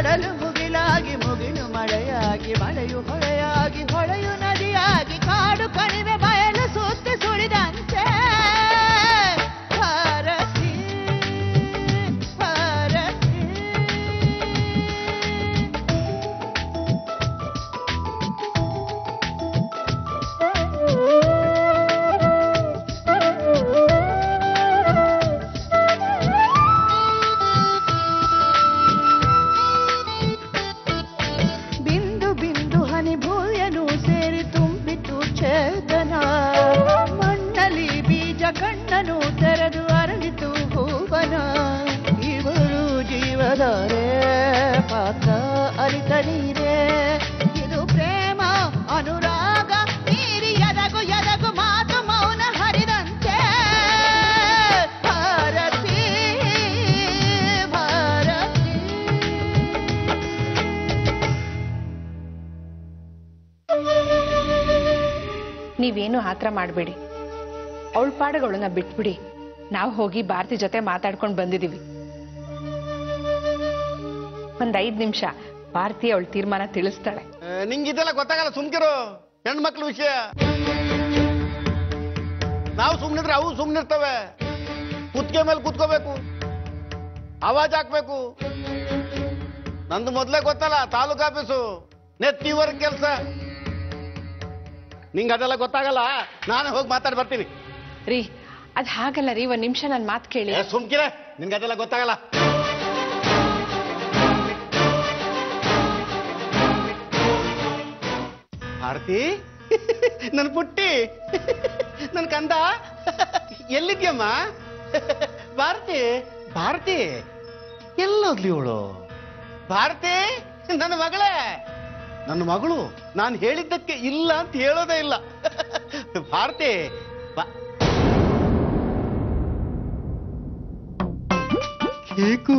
ಕಡಲು ಮುಗಿಲಾಗಿ ಮುಗಿಲು ಮಳೆಯಾಗಿ ಮಳೆಯು ಹೊಳೆಯಾಗಿ ಹೊಳೆಯು ನದಿಯಾಗಿ ಕಾಡು ಕಣಿವೆ ಬಯಲು ಸುತ್ತಿ ಸುಳಿದಂತೆ ಭಾರತಿ ಭಾರತಿ. ಬಿಂದು ಬಿಂದು ಹನಿ ಭೂಯನು ಸೇರಿ ತುಂಬಿತು ಚೇತನ ಮಣ್ಣಲ್ಲಿ ಬೀಜ ಕಣ್ಣನು ತೆರೆದು ಅರಳಿತು ಹೂವನ ಇವರು ಜೀವಧಾರೆ ಪಾತ್ರ ಅರಿತ ನೀರೇ ಇದು ಪ್ರೇಮ ಅನುರಾಗ ನೀರಿ ಎದಗು ಎದಗು ಮಾತು ಮೌನ ಹರಿದಂತೆ ಭಾರತಿ ಭಾರತಿ. ನೀವೇನು ಆತರ ಮಾಡಬೇಡಿ, ಅವಳ ಪಾಡುಗಳನ್ನ ಬಿಟ್ಬಿಡಿ. ನಾವು ಹೋಗಿ ಭಾರತಿ ಜೊತೆ ಮಾತಾಡ್ಕೊಂಡು ಬಂದಿದೀವಿ. ಒಂದ್ 5 ನಿಮಿಷ ಭಾರತಿ ಅವಳ ತೀರ್ಮಾನ ತಿಳಿಸ್ತಾಳೆ. ನಿಂಗಿದೆಲ್ಲ ಗೊತ್ತಾಗಲ್ಲ, ಸುಮ್ಕಿರು. ಹೆಣ್ಮಕ್ಳ ವಿಷಯ ನಾವು ಸುಮ್ನಿದ್ರೆ ಅವು ಸುಮ್ನಿರ್ತವೆ. ಕುತ್ಕೆ ಮೇಲೆ ಕುತ್ಕೋಬೇಕು, ಆವಾಜ್ ಹಾಕ್ಬೇಕು. ನಂದು ಮೊದ್ಲೇ ಗೊತ್ತಲ್ಲ, ತಾಲೂಕ್ ಆಫೀಸು ನೆತ್ತಿವರೆಗೆ ಕೆಲಸ. ನಿಂಗೆ ಅದೆಲ್ಲ ಗೊತ್ತಾಗಲ್ಲ, ನಾನೇ ಹೋಗಿ ಮಾತಾಡಿ ಬರ್ತೀನಿ. ರೀ ಅದ್ ಹಾಗಲ್ಲ ರೀ, ಒಂದ್ ನಿಮಿಷ ನನ್ ಮಾತು ಕೇಳಿ. ಸುಮ್ಕಿರೆ, ನಿನ್ಗೆ ಅದೆಲ್ಲ ಗೊತ್ತಾಗಲ್ಲ. ಭಾರತಿ, ನನ್ ಪುಟ್ಟಿ, ನನ್ ಕಂದ, ಎಲ್ಲಿದ್ಯಮ್ಮ? ಭಾರತಿ ಭಾರತಿ ಎಲ್ಲೋದ್ಲಿ ಇವಳು? ಭಾರತಿ ನನ್ನ ಮಗಳೇ, ನನ್ನ ಮಗಳು. ನಾನು ಹೇಳಿದ್ದಕ್ಕೆ ಇಲ್ಲ ಅಂತ ಹೇಳೋದೇ ಇಲ್ಲ. ಭಾರತಿ ಕೇಕು.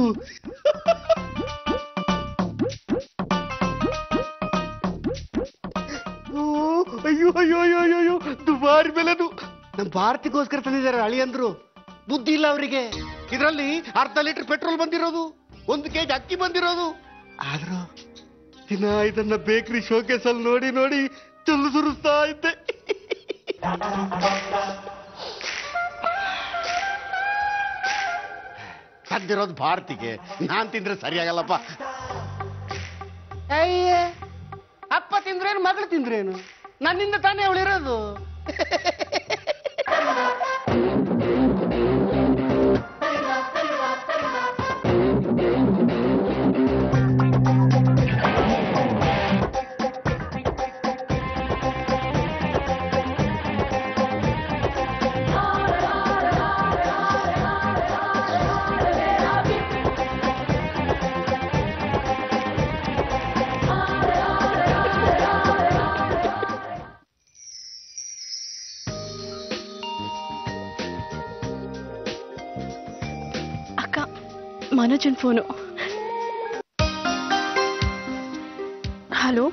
ಅಯ್ಯೋ ಅಯ್ಯೋ ಅಯ್ಯೋ ಅಯ್ಯೋ, ದುಬಾರಿ ಬೆಲೆದು. ನಮ್ಮ ಭಾರತಿಗೋಸ್ಕರ ತಂದಿದ್ದಾರೆ ಅಳಿಯಂದ್ರು. ಬುದ್ಧಿ ಇಲ್ಲ ಅವರಿಗೆ. ಇದರಲ್ಲಿ ಅರ್ಧ ಲೀಟರ್ ಪೆಟ್ರೋಲ್ ಬಂದಿರೋದು, 1 ಕೆಜಿ ಅಕ್ಕಿ ಬಂದಿರೋದು. ಆದ್ರೂ ದಿನ ಇದನ್ನ ಬೇಕರಿ ಶೋಕೇಸ್ ಅಲ್ಲಿ ನೋಡಿ ನೋಡಿ ಚಲ್ಲು ಸುರಿಸ್ತಾ ಇದ್ದೆ. ತಂದಿರೋದು ಭಾರತಿಗೆ, ನಾನ್ ತಿಂದ್ರೆ ಸರಿಯಾಗಲ್ಲಪ್ಪ. ಅಯ್ಯ, ಅಪ್ಪ ತಿಂದ್ರೇನು ಮಗಳು ತಿಂದ್ರೇನು? ನನ್ನಿಂದ ತಾನೇ ಅವಳಿರೋದು. ಮನೋಜನ್ ಫೋನು. ಹಲೋ,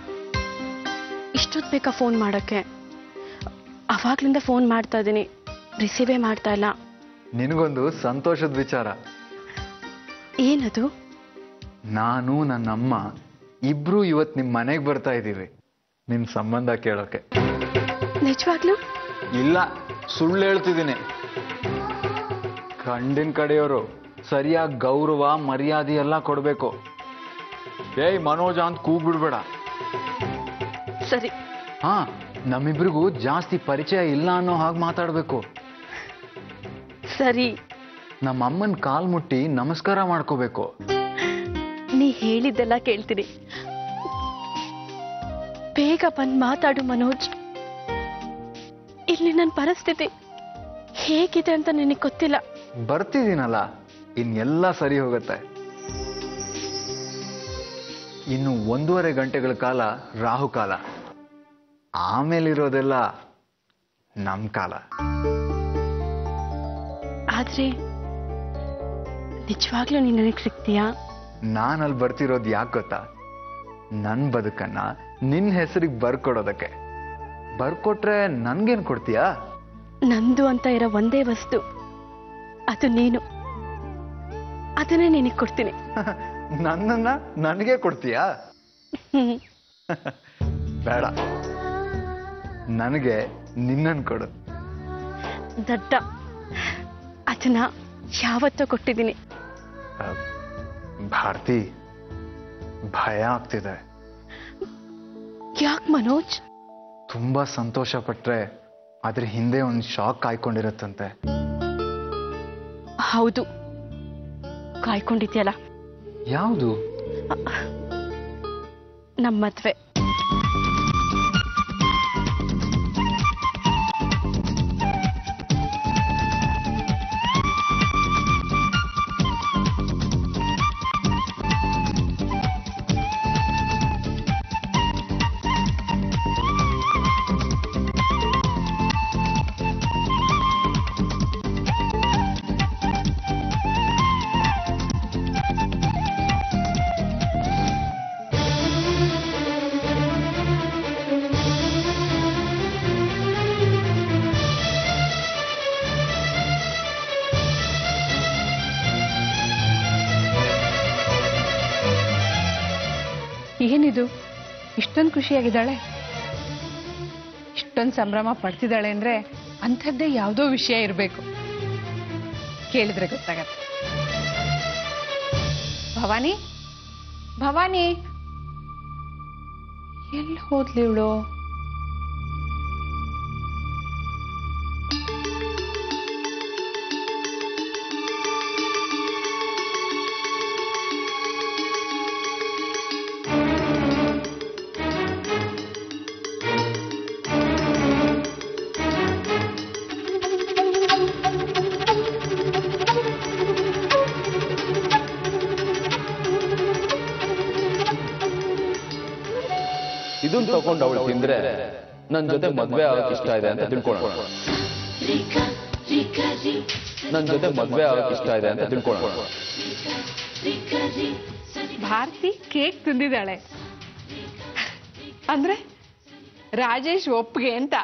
ಇಷ್ಟೊತ್ತು ಬೇಕಾ ಫೋನ್ ಮಾಡೋಕ್ಕೆ? ಅವಾಗ್ಲಿಂದ ಫೋನ್ ಮಾಡ್ತಾ ಇದ್ದೀನಿ, ರಿಸೀವೇ ಮಾಡ್ತಾ ಇಲ್ಲ. ನಿನಗೊಂದು ಸಂತೋಷದ ವಿಚಾರ. ಏನದು? ನಾನು ನನ್ನಮ್ಮ ಇಬ್ರು ಇವತ್ತು ನಿಮ್ಮ ಮನೆಗೆ ಬರ್ತಾ ಇದ್ದೀವಿ ನಿನ್ನ ಸಂಬಂಧ ಕೇಳೋಕೆ. ನಿಜವಾಗ್ಲೂ? ಇಲ್ಲ, ಸುಳ್ಳು ಹೇಳ್ತಿದ್ದೀನಿ. ಗಂಡಿನ ಕಡೆಯವರು ಸರಿಯಾಗಿ ಗೌರವ ಮರ್ಯಾದೆ ಎಲ್ಲ ಕೊಡಬೇಕು. ಏಯ್ ಮನೋಜ ಅಂತ ಕೂಗ್ಬಿಡ್ಬೇಡ. ಸರಿ. ಹಾ, ನಮ್ಮಿಬ್ರಿಗೂ ಜಾಸ್ತಿ ಪರಿಚಯ ಇಲ್ಲ ಅನ್ನೋ ಹಾಗೆ ಮಾತಾಡಬೇಕು. ಸರಿ. ನಮ್ಮಮ್ಮನ ಕಾಲ್ ಮುಟ್ಟಿ ನಮಸ್ಕಾರ ಮಾಡ್ಕೋಬೇಕು. ನೀ ಹೇಳಿದ್ದೆಲ್ಲ ಕೇಳ್ತೀನಿ. ಬೇಗ ಬಂದು ಮಾತಾಡು ಮನೋಜ್. ಇಲ್ಲಿ ನನ್ನ ಪರಿಸ್ಥಿತಿ ಹೇಗಿದೆ ಅಂತ ನಿನಗೆ ಗೊತ್ತಿಲ್ಲ. ಬರ್ತಿದ್ದೀನಲ್ಲ, ಇನ್ನೆಲ್ಲ ಸರಿ ಹೋಗುತ್ತೆ. ಇನ್ನು 1.5 ಗಂಟೆಗಳ ಕಾಲ ರಾಹುಕಾಲ, ಆಮೇಲಿರೋದೆಲ್ಲ ನಮ್ ಕಾಲ. ಆದ್ರೆ ನಿಜವಾಗ್ಲೂ ನೀನು ನನಗೆ ಸಿಗ್ತೀಯಾ? ನಾನಲ್ಲಿ ಬರ್ತಿರೋದು ಯಾಕೆ ಗೊತ್ತಾ? ನನ್ನ ಬದುಕನ್ನ ನಿನ್ನ ಹೆಸರಿಗೆ ಬರ್ಕೊಡೋದಕ್ಕೆ. ಬರ್ಕೊಟ್ರೆ ನನ್ಗೇನ್ ಕೊಡ್ತೀಯಾ? ನಂದು ಅಂತ ಇರೋ ಒಂದೇ ವಸ್ತು, ಅದು ನೀನು. ಅದನ್ನೇ ನಿನಗೆ ಕೊಡ್ತೀನಿ. ನನ್ನನ್ನ ನನಗೆ ಕೊಡ್ತೀಯಾ? ಬೇಡ, ನನಗೆ ನಿನ್ನನ್ನು ಕೊಡು. ದಡ್ಡ, ಅದನ್ನ ಯಾವತ್ತೋ ಕೊಟ್ಟಿದ್ದೀನಿ. ಭಾರತಿ, ಭಯ ಆಗ್ತಿದೆ. ಯಾಕೆ ಮನೋಜ್? ತುಂಬಾ ಸಂತೋಷ ಪಟ್ರೆ ಅದ್ರ ಹಿಂದೆ ಒಂದು ಶಾಕ್ ಕಾಯ್ಕೊಂಡಿರತ್ತಂತೆ. ಹೌದು, ಕಾಯ್ಕೊಂಡಿದ್ಯಲ್ಲ. ಯಾವುದು? ನಮ್ಮ ಮದ್ವೆ. ಏನಿದು, ಇಷ್ಟೊಂದು ಖುಷಿಯಾಗಿದ್ದಾಳೆ, ಇಷ್ಟೊಂದು ಸಂಭ್ರಮ ಪಡ್ತಿದ್ದಾಳೆ ಅಂದ್ರೆ ಅಂಥದ್ದೇ ಯಾವುದೋ ವಿಷಯ ಇರಬೇಕು. ಕೇಳಿದ್ರೆ ಗೊತ್ತಾಗತ್ತೆ. ಭವಾನಿ, ಭವಾನಿ, ಎಲ್ಲಿ ಹೋದ್ಲಿ ಇವಳು? ಇದನ್ನ ತಗೊಂಡು ಅವಳು ತಿಂದ್ರೆ ನನ್ನ ಜೊತೆ ಮದ್ವೆ ಆಗಕ್ಕೆ ಇಷ್ಟ ಇದೆ ಅಂತ ತಿಳ್ಕೊಳ್ಳೋಣ. ನನ್ನ ಜೊತೆ ಮದ್ವೆ ಆಗಕ್ಕೆ ಇಷ್ಟ ಇದೆ ಅಂತ ತಿಳ್ಕೊಳ್ಳೋಣ. ಭಾರತಿ ಕೇಕ್ ತಿಂದಿದ್ದಾಳೆ ಅಂದ್ರೆ ರಾಜೇಶ್ ಒಪ್ಪಿಗೆ ಅಂತ.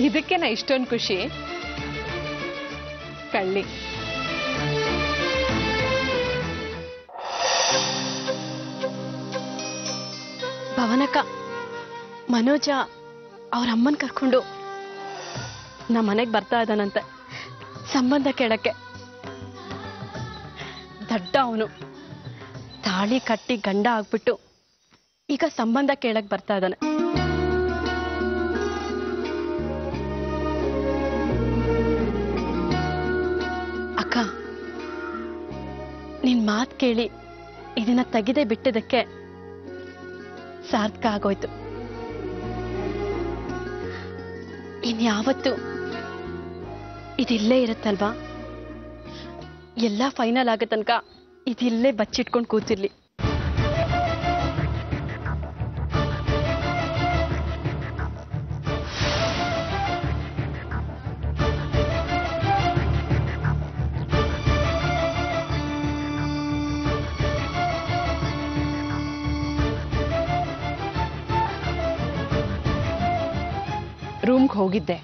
ಇದಕ್ಕೆ ನಾ ಇಷ್ಟೊಂದು ಖುಷಿ. ಕಳ್ಳಿ. ಭವನಕ್ಕ, ಮನೋಜ ಅವ್ರ ಅಮ್ಮನ್ ಕರ್ಕೊಂಡು ನಮ್ಮ ಮನೆಗೆ ಬರ್ತಾ ಇದ್ದಾನಂತೆ ಸಂಬಂಧ ಕೇಳಕ್ಕೆ. ದಡ್ಡ ಅವನು, ತಾಳಿ ಕಟ್ಟಿ ಗಂಡ ಆಗ್ಬಿಟ್ಟು ಈಗ ಸಂಬಂಧ ಕೇಳಕ್ ಬರ್ತಾ ಇದ್ದಾನೆ. ಅಕ್ಕ, ನಿನ್ ಮಾತ್ ಕೇಳಿ ಇದನ್ನ ತೆಗೆದೇ ಬಿಟ್ಟಿದ್ದಕ್ಕೆ ಸಾರ್ಥಕ ಆಗೋಯ್ತು. ಇನ್ಯಾವತ್ತು ಇದಿಲ್ಲೇ ಇರುತ್ತಲ್ವಾ? ಎಲ್ಲ ಫೈನಲ್ ಆಗೋ ತನಕ ಇದಿಲ್ಲೇ ಬಚ್ಚಿಟ್ಕೊಂಡು ಕೂತಿರ್ಲಿ. ರೂಮ್ಗೆ ಹೋಗಿದ್ದೆ,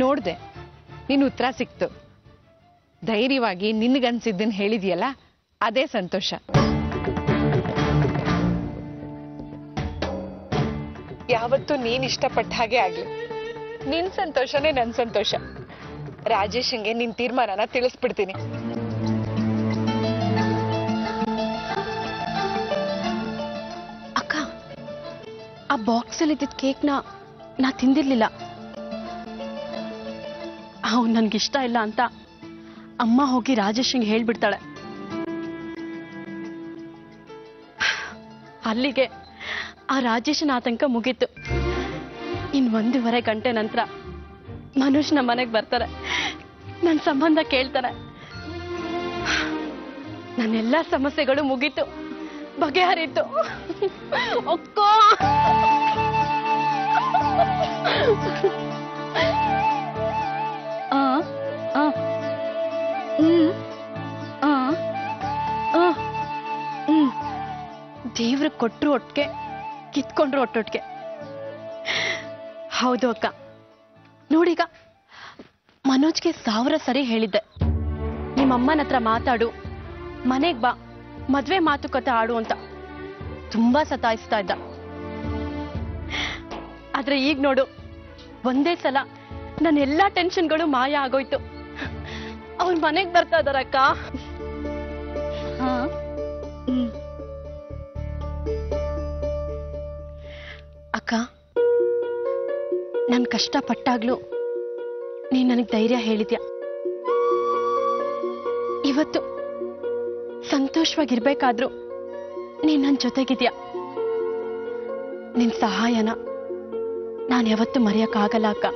ನೋಡ್ದೆ, ನಿನ್ನ ಉತ್ತರ ಸಿಕ್ತು. ಧೈರ್ಯವಾಗಿ ನಿನ್ಗನ್ಸಿದ್ದನ್ನು ಹೇಳಿದ್ಯಲ್ಲ, ಅದೇ ಸಂತೋಷ. ಯಾವತ್ತೂ ನೀನ್ ಇಷ್ಟಪಟ್ಟ ಹಾಗೆ ಆಗ್ಲಿ. ನಿನ್ ಸಂತೋಷನೇ ನನ್ ಸಂತೋಷ. ರಾಜೇಶಂಗೆ ನಿನ್ ತೀರ್ಮಾನನ ತಿಳಿಸ್ಬಿಡ್ತೀನಿ. ಅಕ್ಕ, ಆ ಬಾಕ್ಸ್ ಅಲ್ಲಿ ಇದ್ದಿದ್ದ ಕೇಕ್ನ ನಾ ತಿಂದಿರ್ಲಿಲ್ಲ. ಅವ್ನು ನನ್ಗಿಷ್ಟ ಇಲ್ಲ ಅಂತ ಅಮ್ಮ ಹೋಗಿ ರಾಜೇಶಂಗೆ ಹೇಳ್ಬಿಡ್ತಾಳೆ. ಅಲ್ಲಿಗೆ ಆ ರಾಜೇಶನ ಆತಂಕ ಮುಗೀತು. ಇನ್ 1.5 ಗಂಟೆ ನಂತರ ಮನುಷ್ಯ ನಮ್ಮ ಮನೆಗೆ ಬರ್ತಾರೆ, ನನ್ನ ಸಂಬಂಧ ಕೇಳ್ತಾರೆ. ನನ್ನೆಲ್ಲ ಸಮಸ್ಯೆಗಳು ಮುಗೀತು, ಬಗೆಹರಿತು. ಅಕ್ಕ, ದೇವ್ರಿಗೆ ಕೊಟ್ರು ಒಟ್ಟಿಗೆ, ಕಿತ್ಕೊಂಡ್ರು ಒಟ್ಟೊಟ್ಟಿಗೆ. ಹೌದು ಅಕ್ಕ, ನೋಡೀಗ ಮನೋಜ್ಗೆ 1000 ಸರಿ ಹೇಳಿದ್ದೆ, ನಿಮ್ಮಮ್ಮನ ಹತ್ರ ಮಾತಾಡು, ಮನೆಗ್ ಬಾ, ಮದ್ವೆ ಮಾತುಕತೆ ಆಡು ಅಂತ. ತುಂಬಾ ಸತಾಯಿಸ್ತಾ ಇದ್ದ. ಆದ್ರೆ ಈಗ ನೋಡು, ಒಂದೇ ಸಲ ನನ್ನ ಎಲ್ಲಾ ಟೆನ್ಷನ್ಗಳು ಮಾಯ ಆಗೋಯ್ತು. ಅವ್ರ ಮನೆಗ್ ಬರ್ತಾ ಇದಾರಕ್ಕ. ಅಕ್ಕ, ನಾನು ಕಷ್ಟಪಟ್ಟಾಗ್ಲೂ ನೀನ್ ನನಗ್ ಧೈರ್ಯ ಹೇಳಿದ್ಯಾ. ಇವತ್ತು ಸಂತೋಷವಾಗಿರ್ಬೇಕಾದ್ರೂ ನೀನ್ ನನ್ನ ಜೊತೆಗಿದ್ಯಾ. ನಿನ್ ಸಹಾಯನ ನಾನು ಯಾವತ್ತೂ ಮರೆಯಕ್ಕಾಗಲ್ಲ ಅಕ್ಕ.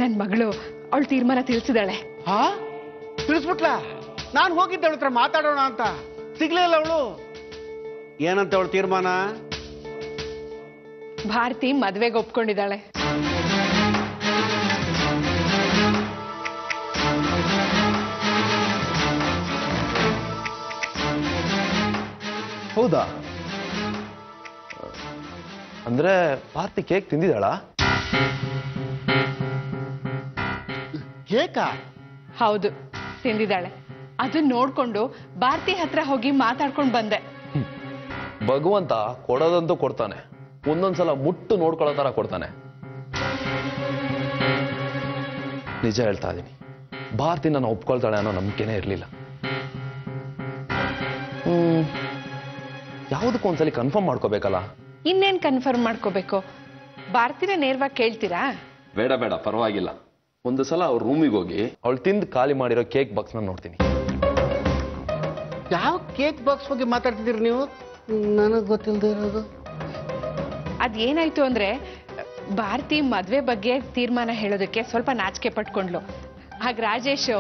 ನನ್ ಮಗಳು ಅವಳು ತೀರ್ಮಾನ ತಿಳಿಸಿದಾಳೆ. ಹಾ, ತಿಳಿಸ್ಬಿಟ್ಲ? ನಾನು ಹೋಗಿದ್ದೆ ಅವಳ ಹತ್ರ ಮಾತಾಡೋಣ ಅಂತ, ಸಿಗ್ಲೇ ಇಲ್ಲ ಅವಳು. ಏನಂತ ಅವಳು ತೀರ್ಮಾನ? ಭಾರತಿ ಮದ್ವೆಗೆ ಒಪ್ಕೊಂಡಿದ್ದಾಳೆ. ಹೌದಾ? ಅಂದ್ರೆ ಭಾರತಿ ಕೇಕ್ ತಿಂದಿದ್ದಾಳ? ಕೇಕಾ? ಹೌದು, ತಿಂದಿದ್ದಾಳೆ. ಅದನ್ನ ನೋಡ್ಕೊಂಡು ಭಾರತಿ ಹತ್ರ ಹೋಗಿ ಮಾತಾಡ್ಕೊಂಡು ಬಂದೆ. ಭಗವಂತ ಕೊಡೋದಂತೂ ಕೊಡ್ತಾನೆ, ಒಂದೊಂದ್ಸಲ ಮುಟ್ಟು ನೋಡ್ಕೊಳ್ಳೋ ತರ ಕೊಡ್ತಾನೆ. ನಿಜ ಹೇಳ್ತಾ ಇದೀನಿ, ಭಾರತಿ ನಾನು ಒಪ್ಕೊಳ್ತಾಳೆ ಅನ್ನೋ ನಂಬಿಕೆನೇ ಇರ್ಲಿಲ್ಲ. ಯಾವುದಕ್ಕೂ ಒಂದ್ಸಲಿ ಕನ್ಫರ್ಮ್ ಮಾಡ್ಕೋಬೇಕಲ್ಲ. ಇನ್ನೇನ್ ಕನ್ಫರ್ಮ್ ಮಾಡ್ಕೋಬೇಕು? ಭಾರತಿನ ನೇರವಾಗಿ ಕೇಳ್ತೀರಾ? ಬೇಡ ಬೇಡ, ಪರವಾಗಿಲ್ಲ. ಒಂದು ಸಲ ಅವ್ರ ರೂಮಿಗೆ ಹೋಗಿ ಅವಳು ತಿಂದು ಖಾಲಿ ಮಾಡಿರೋ ಕೇಕ್ ಬಾಕ್ಸ್ ನ ನೋಡ್ತೀನಿ. ಯಾವ ಕೇಕ್ ಬಾಕ್ಸ್ ಬಗ್ಗೆ ಮಾತಾಡ್ತಿದ್ದೀರಿ ನೀವು? ನನಗೆ ಗೊತ್ತಿಲ್ಲದೆ ಇರೋದು. ಅದೇನಾಯ್ತು ಅಂದ್ರೆ, ಭಾರತಿ ಮದ್ವೆ ಬಗ್ಗೆ ತೀರ್ಮಾನ ಹೇಳೋದಕ್ಕೆ ಸ್ವಲ್ಪ ನಾಚಿಕೆ ಪಟ್ಕೊಂಡ್ಲು. ಆಗ ರಾಜೇಶ್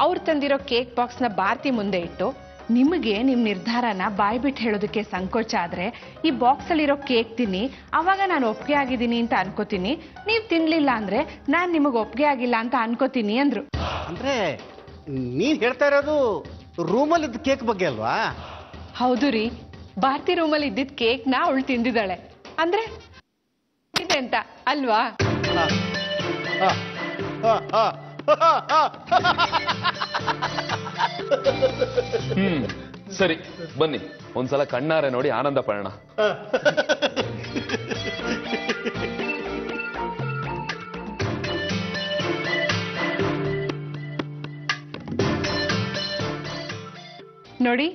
ಅವ್ರು ತಂದಿರೋ ಕೇಕ್ ಬಾಕ್ಸ್ ನ ಭಾರತಿ ಮುಂದೆ ಇಟ್ಟು, ನಿಮಗೆ ನಿಮ್ ನಿರ್ಧಾರನ ಬಾಯ್ಬಿಟ್ಟು ಹೇಳೋದಕ್ಕೆ ಸಂಕೋಚ ಆದ್ರೆ ಈ ಬಾಕ್ಸ್ ಅಲ್ಲಿರೋ ಕೇಕ್ ತಿನ್ನಿ, ಅವಾಗ ನಾನು ಒಪ್ಪಿಗೆ ಆಗಿದ್ದೀನಿ ಅಂತ ಅನ್ಕೋತೀನಿ. ನೀವ್ ತಿನ್ಲಿಲ್ಲ ಅಂದ್ರೆ ನಾನ್ ನಿಮಗ್ ಒಪ್ಪಿಗೆ ಆಗಿಲ್ಲ ಅಂತ ಅನ್ಕೋತೀನಿ ಅಂದ್ರು. ಅಂದ್ರೆ ನೀನ್ ಹೇಳ್ತಾ ಇರೋದು ರೂಮಲ್ಲಿ ಇದ್ದ ಕೇಕ್ ಬಗ್ಗೆ ಅಲ್ವಾ? ಹೌದು ರೀ, ಭಾರತಿ ರೂಮಲ್ಲಿ ಇದ್ದಿದ್ ಕೇಕ್ ನ ಅವಳು ತಿಂದಿದ್ದಾಳೆ. ಅಂದ್ರೆ ಇದೆ ಅಂತ ಅಲ್ವಾ? ಸರಿ, ಬನ್ನಿ ಒಂದ್ಸಲ ಕಣ್ಣಾರೆ ನೋಡಿ ಆನಂದ ಪಡೋಣ. ನೋಡಿ,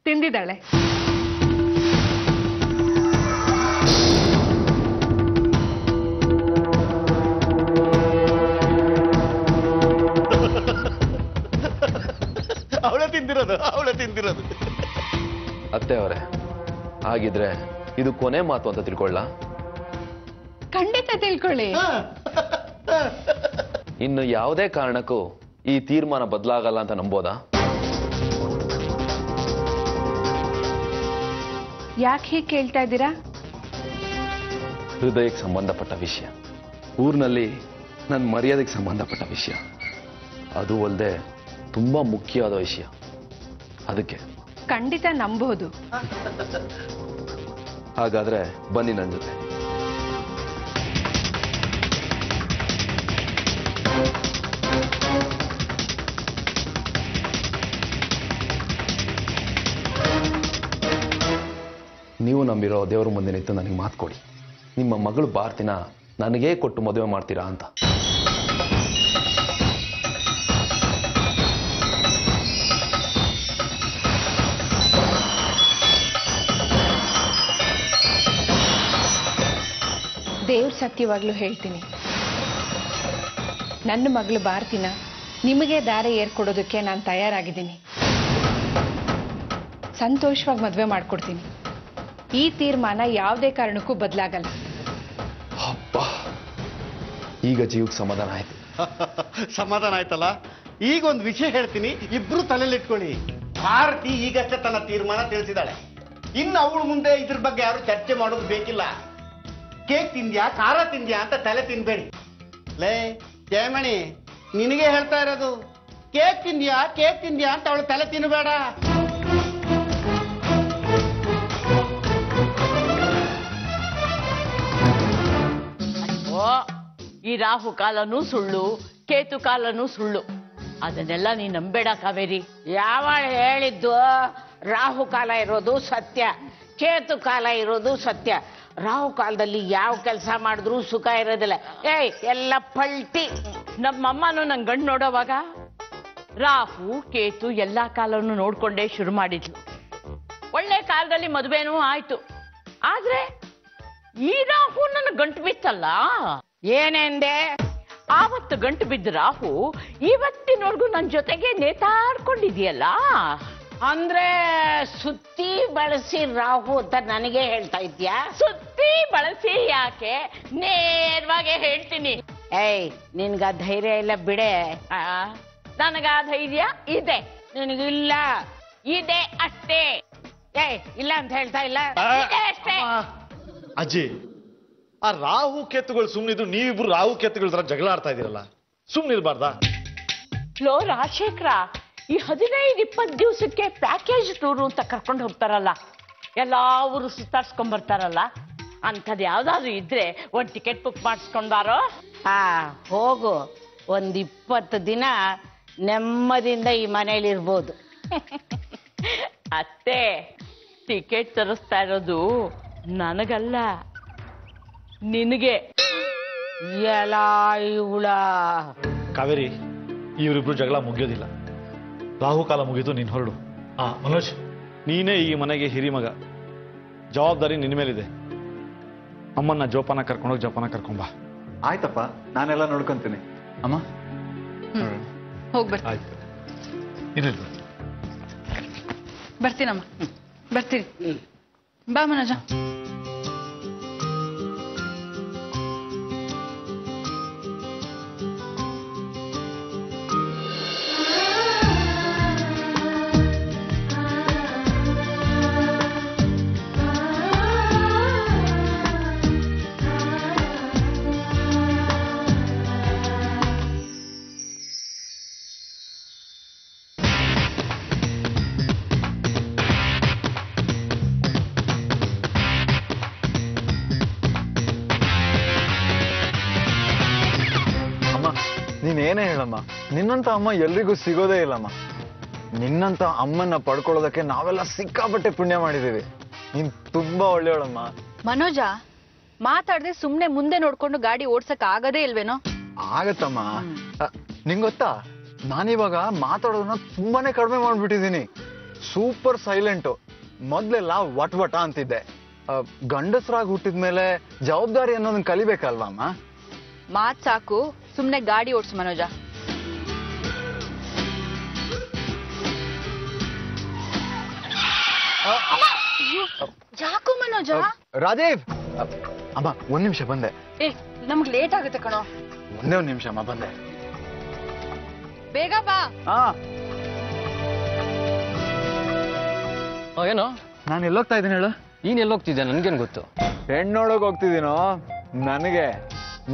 ತಿಂದಿದ್ದಾಳೆ. ಅವಳೆ ತಿಂದಿರೋದು. ಅತ್ತೆ ಅವರೇ, ಹಾಗಿದ್ರೆ ಇದು ಕೊನೆ ಮಾತು ಅಂತ ತಿಳ್ಕೊಳ್ಳ? ಖಂಡಿತ ತಿಳ್ಕೊಳ್ಳಿ. ಇನ್ನು ಯಾವುದೇ ಕಾರಣಕ್ಕೂ ಈ ತೀರ್ಮಾನ ಬದಲಾಗಲ್ಲ ಅಂತ ನಂಬೋದಾ? ಯಾಕೆ ಹೀಗೆ ಕೇಳ್ತಾ ಇದ್ದೀರಾ? ಹೃದಯಕ್ಕೆ ಸಂಬಂಧಪಟ್ಟ ವಿಷಯ, ಊರಿನಲ್ಲಿ ನನ್ನ ಮರ್ಯಾದೆಗೆ ಸಂಬಂಧಪಟ್ಟ ವಿಷಯ, ಅದು ಅಲ್ಲದೆ ತುಂಬಾ ಮುಖ್ಯವಾದ ವಿಷಯ. ಅದಕ್ಕೆ ಖಂಡಿತ ನಂಬಹುದು. ಹಾಗಾದ್ರೆ ಬನ್ನಿ ನನ್ನ ಜೊತೆ. ನೀವು ನಂಬಿರೋ ದೇವರ ಮುಂದೆ ನಿಂತು ನನಗೆ ಮಾತು ಕೊಡಿ, ನಿಮ್ಮ ಮಗಳು ಭಾರತಿನ ನನಗೇ ಕೊಟ್ಟು ಮದುವೆ ಮಾಡ್ತೀರಾ ಅಂತ. ದೇವ್ರ ಸತ್ಯವಾಗ್ಲೂ ಹೇಳ್ತೀನಿ, ನನ್ನ ಮಗಳು ಭಾರತಿನ ನಿಮಗೆ ದಾರಿ ಏರ್ಕೊಡೋದಕ್ಕೆ ನಾನು ತಯಾರಾಗಿದ್ದೀನಿ. ಸಂತೋಷವಾಗಿ ಮದುವೆ ಮಾಡ್ಕೊಡ್ತೀನಿ. ಈ ತೀರ್ಮಾನ ಯಾವುದೇ ಕಾರಣಕ್ಕೂ ಬದಲಾಗಲ್ಲ. ಅಪ್ಪ, ಈಗ ಜೀವಕ್ಕೆ ಸಮಾಧಾನ ಆಯ್ತು. ಸಮಾಧಾನ ಆಯ್ತಲ್ಲ? ಈಗ ಒಂದು ವಿಷಯ ಹೇಳ್ತೀನಿ, ಇಬ್ರು ತಲೆಯಲ್ಲಿ ಇಟ್ಕೊಳ್ಳಿ. ಭಾರತಿ ಈಗಷ್ಟೇ ತನ್ನ ತೀರ್ಮಾನ ತಿಳಿಸಿದಾಳೆ. ಇನ್ನು ಅವಳ ಮುಂದೆ ಇದ್ರ ಬಗ್ಗೆ ಯಾರು ಚರ್ಚೆ ಮಾಡೋದು ಬೇಕಿಲ್ಲ. ಕೇಕ್ ತಿಂದ್ಯಾ ಖಾರ ತಿಂದ್ಯಾ ಅಂತ ತಲೆ ತಿನ್ಬೇಡಿ. ಲೇ ಜಯಮಣಿ, ನಿನಗೆ ಹೇಳ್ತಾ ಇರೋದು, ಕೇಕ್ ತಿಂದ್ಯಾ ಅಂತ ಅವಳು ತಲೆ ತಿನ್ನಬೇಡ. ಈ ರಾಹು ಕಾಲನೂ ಸುಳ್ಳು, ಕೇತು ಕಾಲನೂ ಸುಳ್ಳು. ಅದನ್ನೆಲ್ಲ ನೀ ನಂಬೇಡ ಕಾವೇರಿ. ಯಾವಾಗ ಹೇಳಿದ್ದು ರಾಹು ಕಾಲ ಇರೋದು ಸತ್ಯ, ಕೇತು ಕಾಲ ಇರೋದು ಸತ್ಯ. ರಾಹು ಕಾಲದಲ್ಲಿ ಯಾವ ಕೆಲಸ ಮಾಡಿದ್ರು ಸುಖ ಇರೋದಿಲ್ಲ. ಎಲ್ಲ ಪಲ್ಟಿ. ನಮ್ಮಮ್ಮನೂ ನಂಗೆ ಗಂಡು ನೋಡೋವಾಗ ರಾಹು ಕೇತು ಎಲ್ಲಾ ಕಾಲವನ್ನು ನೋಡ್ಕೊಂಡೇ ಶುರು ಮಾಡಿದ್ಲು. ಒಳ್ಳೆ ಕಾಲದಲ್ಲಿ ಮದುವೆನೂ ಆಯ್ತು. ಆದ್ರೆ ಈ ರಾಹು ನನ್ನ ಗಂಟು ಬಿತ್ತಲ್ಲ. ಏನೆಂದೆ? ಆವತ್ತು ಗಂಟು ಬಿದ್ದ ರಾಹು ಇವತ್ತಿನವರೆಗೂ ನನ್ನ ಜೊತೆಗೆ ನೇತಾಡ್ಕೊಂಡಿದೆಯಲ್ಲ. ಅಂದ್ರೆ ಸುತ್ತಿ ಬಳಸಿ ರಾಹು ಅಂತ ನನಗೆ ಹೇಳ್ತಾ ಇದ್ಯಾ? ಸುತ್ತಿ ಬಳಸಿ ಯಾಕೆ, ನೇರವಾಗಿ ಹೇಳ್ತೀನಿ. ನಿನ್ಗ ಧೈರ್ಯ ಇಲ್ಲ ಬಿಡೆ. ನನಗ ಧೈರ್ಯ ಇದೆ, ನಿನಗಿಲ್ಲ. ಇದೆ ಅಷ್ಟೇ. ಇಲ್ಲ ಅಂತ ಹೇಳ್ತಾ ಇಲ್ಲ, ಇದೆ ಅಷ್ಟೇ. ಅಜ್ಜಿ, ಆ ರಾಹು ಕೇತುಗಳು ಸುಮ್ಮನಿದ್ರು, ನೀವಿಬ್ರು ರಾಹು ಕೇತುಗಳ ತರ ಜಗಳ ಆಡ್ತಾ ಇದೀರಲ್ಲ, ಸುಮ್ಮನಿರ್ಬಾರ್ದಾ? ಲೋ ರಾಜಶೇಖರ, ಈ 15-20 ದಿವಸಕ್ಕೆ ಪ್ಯಾಕೇಜ್ ಟೂರು ಅಂತ ಕರ್ಕೊಂಡು ಹೋಗ್ತಾರಲ್ಲ, ಎಲ್ಲಾ ಊರು ಸುತ್ತಾಡ್ಸ್ಕೊಂಡ್ ಬರ್ತಾರಲ್ಲ, ಅಂಥದ್ದು ಯಾವ್ದಾದ್ರು ಇದ್ರೆ ಒಂದ್ ಟಿಕೆಟ್ ಬುಕ್ ಮಾಡಿಸ್ಕೊಂಡಾರೋ. ಹೋಗು, 20 ದಿನ ನೆಮ್ಮದಿಯಿಂದ ಈ ಮನೇಲಿ ಇರ್ಬೋದು. ಅತ್ತೆ, ಟಿಕೆಟ್ ತರಿಸ್ತಾ ಇರೋದು ನನಗಲ್ಲ, ನಿನಗೆ. ಎಲ್ಲ ಇವಳ ಕಾವೇರಿ, ಇವರಿಬ್ರು ಜಗಳ ಮುಗಿಯೋದಿಲ್ಲ. ರಾಹುಕಾಲ ಮುಗೀತು, ನೀನ್ ಹೊರಡು. ಮನೋಜ್, ನೀನೇ ಈ ಮನೆಗೆ ಹಿರಿ ಮಗ, ಜವಾಬ್ದಾರಿ ನಿನ್ನ ಮೇಲಿದೆ. ಅಮ್ಮನ್ನ ಜೋಪಾನ ಕರ್ಕೊಂಡೋಗಿ ಜೋಪಾನ ಕರ್ಕೊಂಬ. ಆಯ್ತಪ್ಪ, ನಾನೆಲ್ಲ ನೋಡ್ಕೊಂತೀನಿ. ಅಮ್ಮ ಹೋಗ್ಬರ್ತೀನಿ. ಆಯ್ತು, ಇನ್ನಿಲ್ಲ. ಬರ್ತೀನಮ್ಮ, ಬರ್ತೀನಿ. ಬಾ ಮನೋಜ. ನೀನೇನೇ ಹೇಳಮ್ಮ, ನಿನ್ನಂತ ಅಮ್ಮ ಎಲ್ರಿಗೂ ಸಿಗೋದೇ ಇಲ್ಲಮ್ಮ. ನಿನ್ನಂತ ಅಮ್ಮನ್ನ ಪಡ್ಕೊಳ್ಳೋದಕ್ಕೆ ನಾವೆಲ್ಲ ಸಿಕ್ಕಾಪಟ್ಟೆ ಪುಣ್ಯ ಮಾಡಿದೀವಿ. ನೀನ್ ತುಂಬಾ ಒಳ್ಳೆಯವಳಮ್ಮ. ಮನೋಜ, ಮಾತಾಡದೆ ಸುಮ್ನೆ ಮುಂದೆ ನೋಡ್ಕೊಂಡು ಗಾಡಿ ಓಡ್ಸಕ್ ಆಗದೇ ಇಲ್ವೇನೋ? ಆಗತ್ತಮ್ಮ. ನಿಂಗ್ ಗೊತ್ತಾ, ನಾನಿವಾಗ ಮಾತಾಡೋದನ್ನ ತುಂಬಾನೇ ಕಡಿಮೆ ಮಾಡ್ಬಿಟ್ಟಿದೀನಿ. Super silent. ಮೊದ್ಲೆಲ್ಲ ವಟ ಅಂತಿದ್ದೆ. ಗಂಡಸರಾಗಿ ಹುಟ್ಟಿದ್ಮೇಲೆ ಜವಾಬ್ದಾರಿ ಅನ್ನೋದನ್ನ ಕಲಿಬೇಕಲ್ವಾ ಅಮ್ಮ? ಮಾತ್ ಸಾಕು, ಸುಮ್ನೆ ಗಾಡಿ ಓಡ್ಸು ಮನೋಜ. ಯಾಕೋ ಮನೋಜ? ರಾಜೀವ್, ಅಮ್ಮ ಒಂದ್ ನಿಮಿಷ ಬಂದೆ. ನಮ್ಗ್ ಲೇಟ್ ಆಗುತ್ತೆ ಕಣೋ. ಒಂದೇ ಒಂದ್ ನಿಮಿಷ ಅಮ್ಮ, ಬಂದೆ. ಬೇಗ ಬಾ. ಏನೋ ನಾನು ಎಲ್ಲೋಗ್ತಾ ಇದ್ದೀನಿ ಹೇಳು? ನೀನ್ ಎಲ್ಲೋಗ್ತಿದ್ದೆ ನನ್ಗೇನ್ ಗೊತ್ತು? ಹೆಣ್ಣೋಳಗ್ ಹೋಗ್ತಿದ್ದೀನೋ.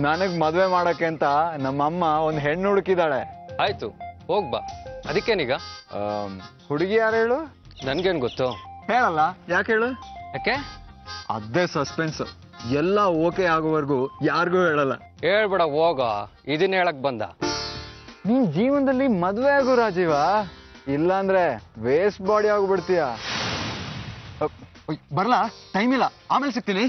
ನನಗ್ ಮದ್ವೆ ಮಾಡಕ್ಕೆ ಅಂತ ನಮ್ಮಮ್ಮ ಒಂದ್ ಹೆಣ್ಣು ಹುಡುಕಿದಾಳೆ. ಆಯ್ತು, ಹೋಗ್ಬಾ. ಅದಕ್ಕೇನೀಗ? ಹುಡುಗಿ ಯಾರು ಹೇಳು? ನನ್ಗೇನ್ ಗೊತ್ತು? ಹೇಳಲ್ಲ. ಯಾಕೆ ಹೇಳು? ಯಾಕೆ? ಅದೇ ಸಸ್ಪೆನ್ಸ್. ಎಲ್ಲ ಓಕೆ ಆಗೋವರೆಗೂ ಯಾರಿಗೂ ಹೇಳಲ್ಲ. ಹೇಳ್ಬೇಡ, ಹೋಗ. ಇದನ್ನ ಹೇಳಕ್ ಬಂದ? ನೀನ್ ಜೀವನದಲ್ಲಿ ಮದ್ವೆ ಆಗು ರಾಜೀವ, ಇಲ್ಲಾಂದ್ರೆ ವೇಸ್ಟ್ ಬಾಡಿ ಆಗ್ಬಿಡ್ತೀಯ. ಬರ್ಲಾ? ಟೈಮ್ ಇಲ್ಲ, ಆಮೇಲೆ ಸಿಗ್ತೀನಿ.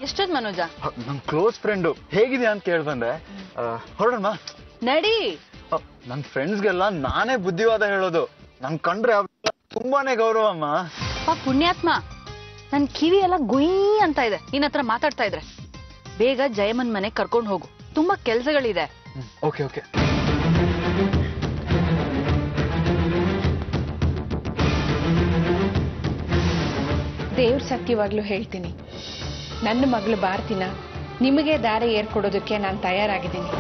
ಎಷ್ಟೊತ್ ಮನೋಜ? ನಮ್ ಕ್ಲೋಸ್ ಫ್ರೆಂಡು ಹೇಗಿದ್ಯಾ ಅಂತ ಕೇಳ್ಬಂದೆ. ಹೊರಡೋಣ ನಡಿ. ನನ್ ಫ್ರೆಂಡ್ಸ್ಗೆಲ್ಲ ನಾನೇ ಬುದ್ಧಿವಾದ ಹೇಳೋದು. ನನ್ ಕಂಡ್ರೆ ತುಂಬಾನೇ ಗೌರವ ಅಮ್ಮ. ಪುಣ್ಯಾತ್ಮ, ನನ್ ಕಿವಿ ಎಲ್ಲ ಗುಯ್ ಅಂತ ಇದೆ ನಿನ್ನ ಹತ್ರ ಮಾತಾಡ್ತಾ ಇದ್ರೆ. ಬೇಗ ಜಯಮನ್ ಮನೆ ಕರ್ಕೊಂಡು ಹೋಗು, ತುಂಬಾ ಕೆಲ್ಸಗಳಿದೆ. Okay okay. ದೇವ್ರ ದೇವ್ರ ಸತ್ಯವಾಗ್ಲೂ ಹೇಳ್ತೀನಿ, ನನ್ನ ಮಗಳು ಭಾರತಿನ ನಿಮಗೆ ದಾರಿ ಏರ್ಕೊಡೋದಕ್ಕೆ ನಾನು ತಯಾರಾಗಿದ್ದೀನಿ.